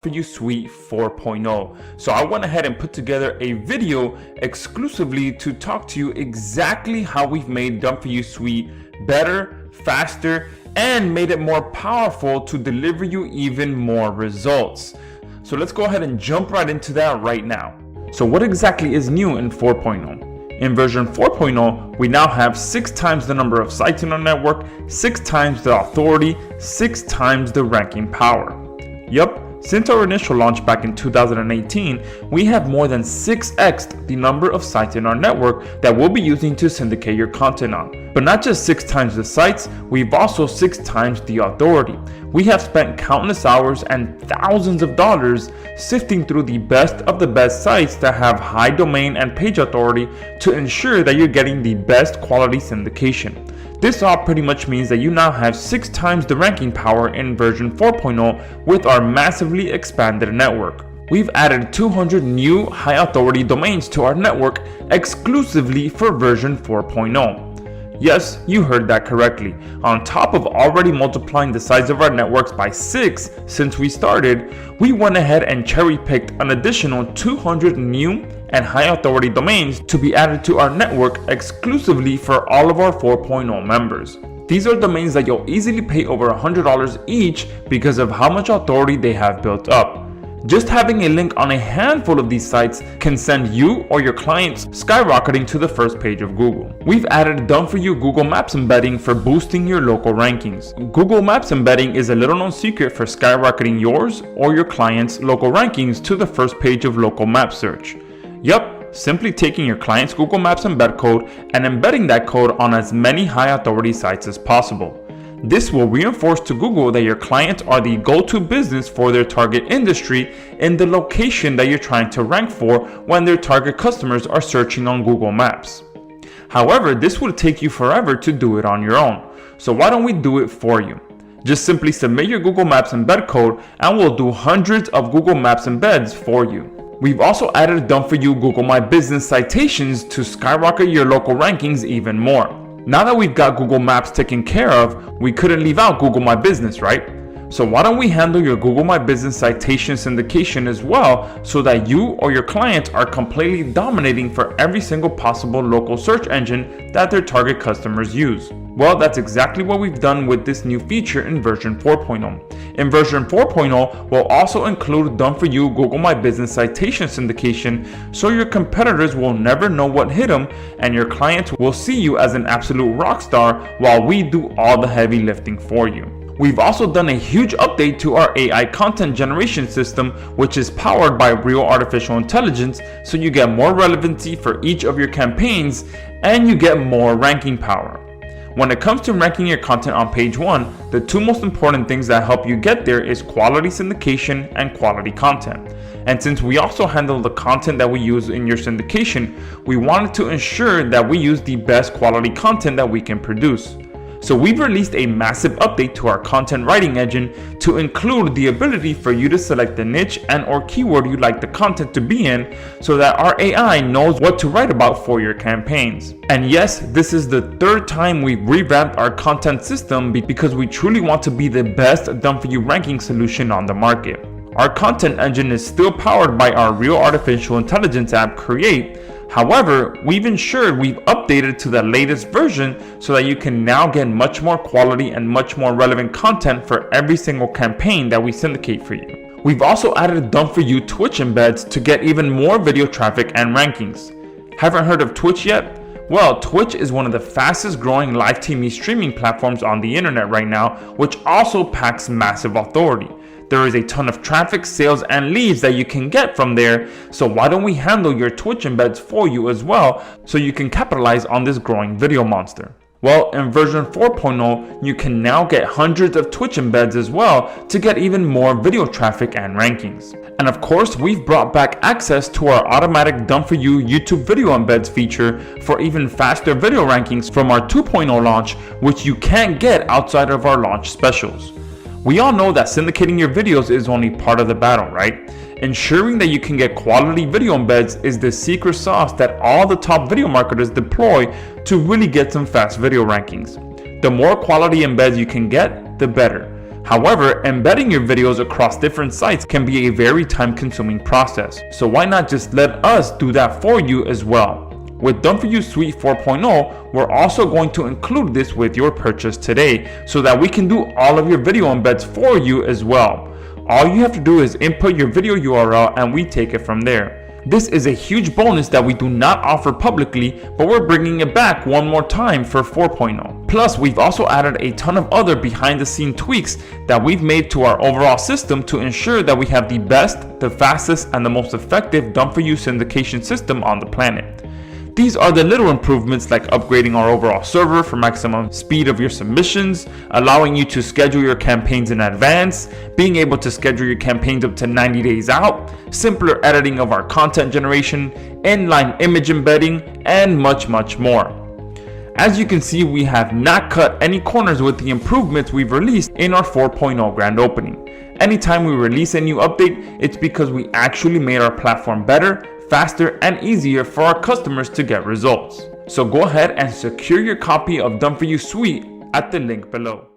DFY Suite 4.0. So I went ahead and put together a video exclusively to talk to you exactly how we've made DFY Suite better, faster, and made it more powerful to deliver you even more results. So let's go ahead and jump right into that right now. So what exactly is new in 4.0? In version 4.0, we now have 6 times the number of sites in our network, 6 times the authority, 6 times the ranking power. Yup. Since our initial launch back in 2018, we have more than 6x the number of sites in our network that we'll be using to syndicate your content on. But not just 6 times the sites, we've also 6 times the authority. We have spent countless hours and thousands of dollars sifting through the best of the best sites that have high domain and page authority to ensure that you're getting the best quality syndication. This all pretty much means that you now have 6 times the ranking power in version 4.0 with our massively expanded network. We've added 200 new high authority domains to our network exclusively for version 4.0. Yes, you heard that correctly. On top of already multiplying the size of our networks by 6 since we started, we went ahead and cherry-picked an additional 200 new and high authority domains to be added to our network exclusively for all of our 4.0 members. These are domains that you'll easily pay over $100 each because of how much authority they have built up. Just having a link on a handful of these sites can send you or your clients skyrocketing to the first page of Google. We've added done-for-you Google Maps embedding for boosting your local rankings. Google Maps embedding is a little-known secret for skyrocketing yours or your clients' local rankings to the first page of local map search. Yup, simply taking your client's Google Maps embed code and embedding that code on as many high authority sites as possible. This will reinforce to Google that your clients are the go-to business for their target industry in the location that you're trying to rank for when their target customers are searching on Google Maps. However, this will take you forever to do it on your own. So why don't we do it for you? Just simply submit your Google Maps embed code and we'll do hundreds of Google Maps embeds for you. We've also added done-for-you Google My Business citations to skyrocket your local rankings even more. Now that we've got Google Maps taken care of, we couldn't leave out Google My Business, right? So why don't we handle your Google My Business citation syndication as well so that you or your clients are completely dominating for every single possible local search engine that their target customers use? Well, that's exactly what we've done with this new feature in version 4.0. In version 4.0, we'll also include done-for-you Google My Business citation syndication so your competitors will never know what hit them and your clients will see you as an absolute rock star while we do all the heavy lifting for you. We've also done a huge update to our AI content generation system, which is powered by real artificial intelligence, so you get more relevancy for each of your campaigns and you get more ranking power. When it comes to ranking your content on page 1, the 2 most important things that help you get there is quality syndication and quality content. And since we also handle the content that we use in your syndication, we wanted to ensure that we use the best quality content that we can produce. So we've released a massive update to our content writing engine to include the ability for you to select the niche and or keyword you'd like the content to be in so that our AI knows what to write about for your campaigns. And yes, this is the 3rd time we've revamped our content system because we truly want to be the best done-for-you ranking solution on the market. Our content engine is still powered by our real artificial intelligence app Create. However, we've ensured we've updated to the latest version so that you can now get much more quality and much more relevant content for every single campaign that we syndicate for you. We've also added done-for-you Twitch embeds to get even more video traffic and rankings. Haven't heard of Twitch yet? Well, Twitch is one of the fastest growing live TV streaming platforms on the internet right now, which also packs massive authority. There is a ton of traffic, sales, and leads that you can get from there, so why don't we handle your Twitch embeds for you as well so you can capitalize on this growing video monster? Well, in version 4.0, you can now get hundreds of Twitch embeds as well to get even more video traffic and rankings. And of course, we've brought back access to our automatic done-for-you YouTube video embeds feature for even faster video rankings from our 2.0 launch, which you can't get outside of our launch specials. We all know that syndicating your videos is only part of the battle, right? Ensuring that you can get quality video embeds is the secret sauce that all the top video marketers deploy to really get some fast video rankings. The more quality embeds you can get, the better. However, embedding your videos across different sites can be a very time-consuming process. So why not just let us do that for you as well? With Done For You Suite 4.0, we're also going to include this with your purchase today so that we can do all of your video embeds for you as well. All you have to do is input your video URL and we take it from there. This is a huge bonus that we do not offer publicly, but we're bringing it back one more time for 4.0. Plus, we've also added a ton of other behind the scene tweaks that we've made to our overall system to ensure that we have the best, the fastest, and the most effective Done For You syndication system on the planet. These are the little improvements like upgrading our overall server for maximum speed of your submissions, allowing you to schedule your campaigns in advance, being able to schedule your campaigns up to 90 days out, simpler editing of our content generation, inline image embedding, and much more. As you can see, we have not cut any corners with the improvements we've released in our 4.0 grand opening. Anytime we release a new update, it's because we actually made our platform better, faster, and easier for our customers to get results. So go ahead and secure your copy of Done For You Suite at the link below.